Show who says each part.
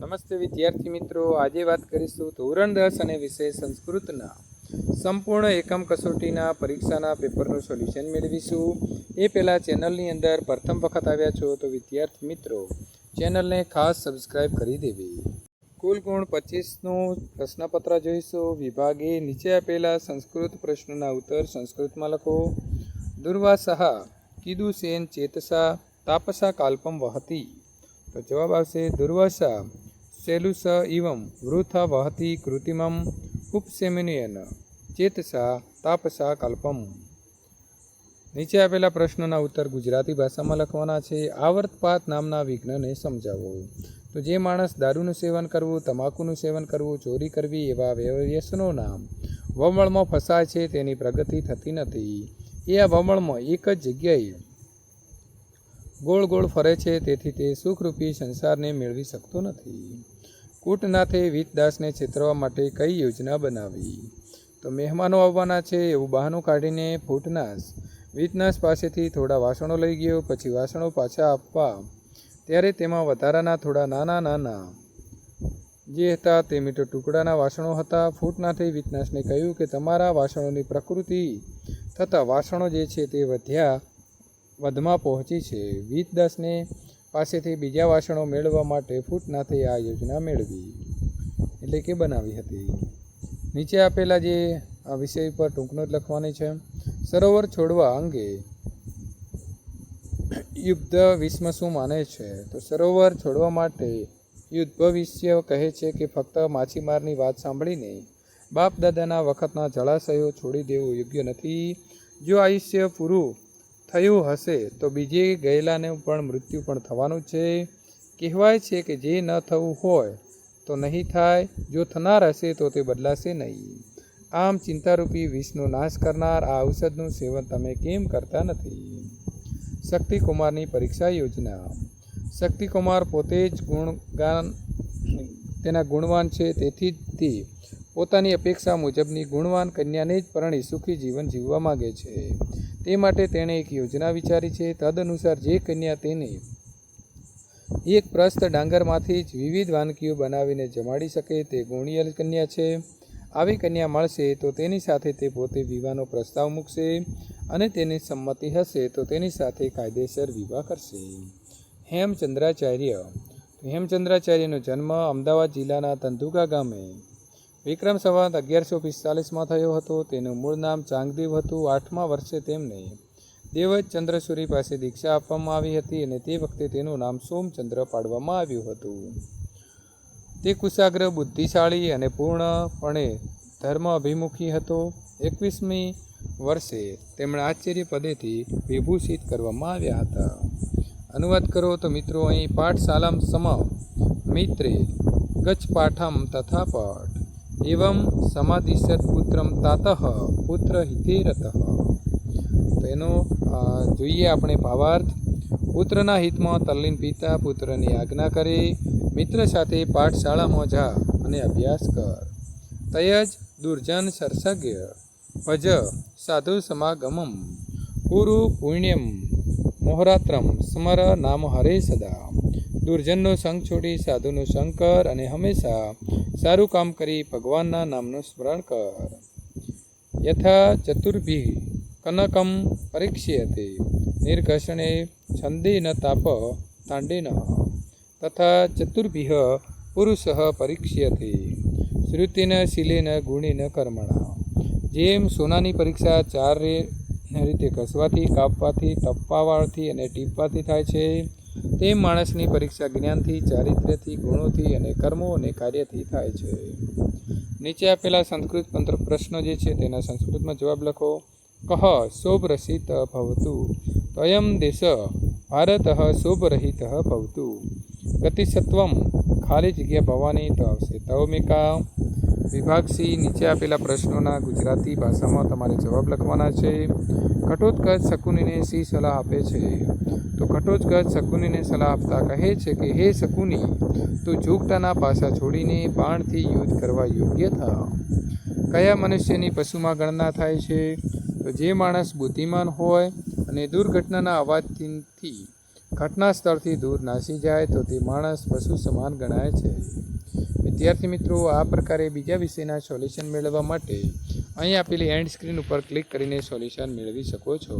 Speaker 1: નમસ્તે વિદ્યાર્થી મિત્રો, આજે વાત કરીશું ધોરણ 10 અને વિષય સંસ્કૃતના સંપૂર્ણ એકમ કસોટીના પરીક્ષાના પેપરનું સોલ્યુશન મેળવીશું. એ પહેલાં ચેનલની અંદર પ્રથમ વખત આવ્યા છો તો વિદ્યાર્થી મિત્રો ચેનલને ખાસ સબસ્ક્રાઈબ કરી દેવી. કુલ ગુણ 25નું પ્રશ્નપત્ર જોઈશું. વિભાગ એ, નીચે આપેલા સંસ્કૃત પ્રશ્નોના ઉત્તર સંસ્કૃતમાં લખો. દુર્વાસઃ કીદુષેન ચેતસા તાપસા કાલ્પમ વહતી. તો જવાબ આવશે દુર્વાસા શૈલુષ ઇવમ વૃથા વહતી કૃત્રિમમ ઉપસેમનયેન ચેતસા તાપસા કલ્પમ. નીચે આપેલા પ્રશ્નોના ઉત્તર ગુજરાતી ભાષામાં લખવાના છે. આવર્તપાત નામના વિઘ્નને સમજાવો. તો જે માણસ દારૂનું સેવન કરવું, તમાકુનું સેવન કરવું, ચોરી કરવી એવા વ્યસનોના વમળમાં ફસાય છે તેની પ્રગતિ થતી નથી. એ આ વમળમાં એક જ જગ્યાએ ગોળ ગોળ ફરે છે, તેથી તે સુખરૂપી સંસારને મેળવી શકતો નથી. કૂટનાથે વીતદાસને છેતરવા માટે કઈ યોજના બનાવી? તો મહેમાનો આવવાના છે એવું બહાનું કાઢીને ફૂટનાશ વીતનાશ પાસેથી થોડા વાસણો લઈ ગયો. પછી વાસણો પાછા આપવા ત્યારે તેમાં વધારાના થોડા નાના નાના જે હતા તે મીટર ટુકડાના વાસણો હતા. ફૂટનાથે વીતનાશને કહ્યું કે તમારા વાસણોની પ્રકૃતિ થતાં વાસણો જે છે તે વધમાં પહોંચી છે. વીતદાસને પાસેથી બીજા વાસણો મેળવવા માટે ફૂટનાથે આ યોજના મેળવી એટલે કે બનાવી હતી. નીચે આપેલા જે આ વિષય પર ટૂંકનો જ લખવાની છે. સરોવર છોડવા અંગે યુદ્ધ વિશ્વ શું માને છે? તો સરોવર છોડવા માટે યુદ્ધ ભવિષ્ય કહે છે કે ફક્ત માછીમારની વાત સાંભળીને બાપ દાદાના વખતના જળાશયો છોડી દેવું યોગ્ય નથી. જો આયુષ્ય પૂરું થયું હશે તો બીજે ગયેલાને પણ મૃત્યુ પણ થવાનું છે. કહેવાય છે કે જે ન થવું હોય તો નહીં થાય, જો થનાર હશે તો તે બદલાશે નહીં. આમ ચિંતારૂપી વિષનો નાશ કરનાર આ ઔષધનું સેવન તમે કેમ કરતા નથી? શક્તિકુમારની પરીક્ષા યોજના. શક્તિકુમાર પોતે જ તેના ગુણવાન છે, તેથી તે પોતાની અપેક્ષા મુજબની ગુણવાન કન્યાને જ પરણી સુખી જીવન જીવવા માગે છે. તે માટે તેણે એક યોજના વિચારી છે. તદનુસાર જે કન્યા તેને એક પ્રસ્થ ડાંગરમાંથી જ વિવિધ વાનગીઓ બનાવીને જમાડી શકે તે ગુણિયલ કન્યા છે. આવી કન્યા મળશે તો તેની સાથે તે પોતે વિવાહનો પ્રસ્તાવ મૂકશે અને તેની સંમતિ હશે તો તેની સાથે કાયદેસર વિવાહ કરશે. હેમચંદ્રાચાર્ય. હેમચંદ્રાચાર્યનો જન્મ અમદાવાદ જિલ્લાના ધંધુકા ગામે વિક્રમ સંવત 1145માં થયો હતો. તેનું મૂળ નામ ચાંગદેવ હતું. 8મા વર્ષે તેમને દેવજ ચંદ્રસૂરી પાસે દીક્ષા આપવામાં આવી હતી અને તે વખતે તેનું નામ સોમચંદ્ર પાડવામાં આવ્યું હતું. તે કુશાગ્ર, બુદ્ધિશાળી અને પૂર્ણપણે ધર્મ અભિમુખી હતો. 21મી વર્ષે તેમણે આચાર્ય પદેથી વિભૂષિત કરવામાં આવ્યા હતા. અનુવાદ કરો તો મિત્રો, અહીં પાઠશાલામ સમ મિત્રે ગચ્છ પાઠમ તથા પઠ એવમ સમાધિશત પુત્રમ તાતઃ પુત્ર હિતેરતઃ. તો એનો જોઈએ આપણે ભાવાર્થ. પુત્રના હિતમાં તલ્લીન પિતા પુત્રની આજ્ઞા કરે, મિત્ર સાથે પાઠશાળામાં જા અને અભ્યાસ કર. તયજ દુર્જન સરસગ્ય ભજ સાધુ સમાગમમ કુરુ પુણ્યમ મોહરાત્રમ સ્મર નામ હરે સદા. દુર્જનનો સંગ છોડી સાધુનો સંગ કર અને હંમેશા સારું કામ કરી ભગવાનના નામનું સ્મરણ કર. યથા ચતુર્ભિઃ કનકમ પરીક્ષ્યતે નિર્ઘર્ષણે છંદેન તાપ તાંડેન તથા ચતુર્ભિઃ પુરુષઃ પરીક્ષ્યતે શ્રુતેન શીલેન ગુણેન કર્મણા. જેમ સોનાની પરીક્ષા 4 રીતે ઘસવાથી, કાપવાથી, તપવાથી અને ટીપવાથી થાય છે, તેમ માણસની પરીક્ષા જ્ઞાનથી, ચારિત્ર્યથી, ગુણોથી અને કર્મો અને કાર્યથી થાય છે. નીચે આપેલા સંસ્કૃત પ્રશ્નો જે છે તેના સંસ્કૃતમાં જવાબ લખો. કહ શોભરસિત ભવતુ ત્વયં દેશ ભારત શોભરહિત ભવતુ. ગતિસત્વમ ખાલી જગ્યા ભવાની તો આવશે તવમિકા. વિભાગ સી, નીચે આપેલા પ્રશ્નોના ગુજરાતી ભાષામાં તમારે જવાબ લખવાના છે. ઘટોત્કચ શકુનીને શી સલાહ આપે છે? તો ઘટોત્કચ શકુનીને સલાહ આપતા કહે છે કે હે શકુની, તું ઝૂકટાના પાસા છોડીને બાણથી યુદ્ધ કરવા યોગ્ય થા. કયા મનુષ્યની પશુમાં ગણના થાય છે? તો જે માણસ બુદ્ધિમાન હોય અને દુર્ઘટનાના અવાજથી ઘટના સ્થળથી દૂર નાસી જાય તો તે માણસ પશુ સમાન ગણાય છે. વિદ્યાર્થી મિત્રો, આ પ્રકારે બીજા વિષયના સોલ્યુશન મેળવવા માટે અહીં આપેલી એન્ડ સ્ક્રીન ઉપર ક્લિક કરીને સોલ્યુશન મેળવી શકો છો.